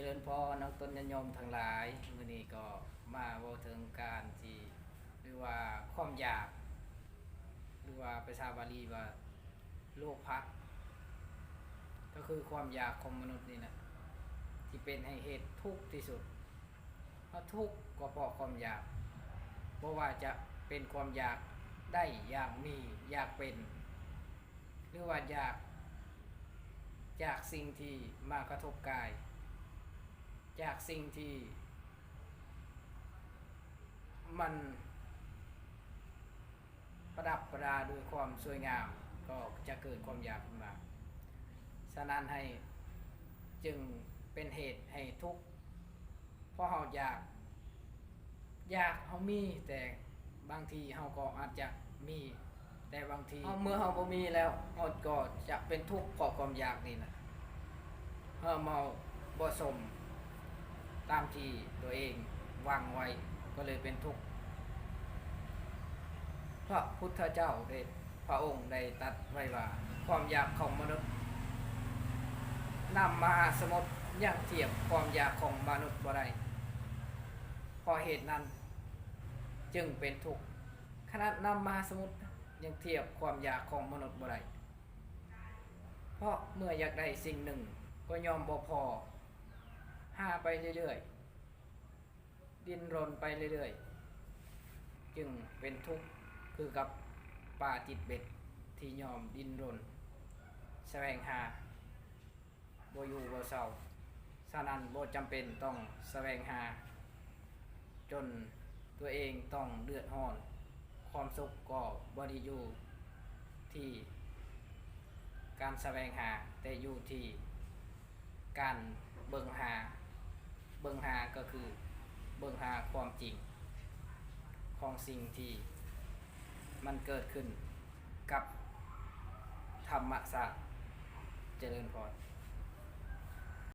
ริญพรนักต้นยมทั้งหลายมื้อนี้ก็มาเว้าถึงการที่หรือว่าความอยากหรือว่าภาษาบาลีว่าโลภะก็คือความอยากของมนุษย์นี่นะที่เป็นให้เหตุทุกข์ที่สุดเพราะทุกข์ก็เพราะความอยากบ่ว่าจะเป็นความอยากได้อยากมีอยากเป็นหรือว่าอยากสิ่งที่มากระทบกายจากสิ่งที่มันประดับประดาด้วยความสวยงามก็จะเกิดความอยากขึ้นมาฉะนั้นให้จึงเป็นเหตุให้ทุกข์เพราะเราอยากเรามีแต่บางทีเราก็อาจจะมีแต่บางทีเมื่อเราบ่มีแล้วเราก็จะเป็นทุกข์เพราะความอยากนี่นะเราบ่สมตามที่ตัวเองวางไว้ก็เลยเป็นทุกข์พระพุทธเจ้าได้พระองค์ได้ตรัสไว้ว่าความอยากของมนุษย์นำมหาสมุทรยังเทียบความอยากของมนุษย์บ่ได้เพราะเหตุนั้นจึงเป็นทุกข์ขนาดนำมหาสมุทรยังเทียบความอยากของมนุษย์บ่ได้เพราะเมื่ออยากได้สิ่งหนึ่งก็ยอมบ่พอหาไปเรื่อยๆดิ้นรนไปเรื่อยๆจึงเป็นทุกข์คือกับปลาติดเบ็ดที่ยอมดิ้นรนแสวงหาบ่อยู่บ่เศร้าฉะนั้นบ่จำเป็นต้องแสวงหาจนตัวเองต้องเดือดร้อนความสุขก็บ่ได้อยู่ที่การแสวงหาแต่อยู่ที่การเบิ่งหาก็คือเบิ่งหาความจริงของสิ่งที่มันเกิดขึ้นกับธรรมศาสตร์เจริญพร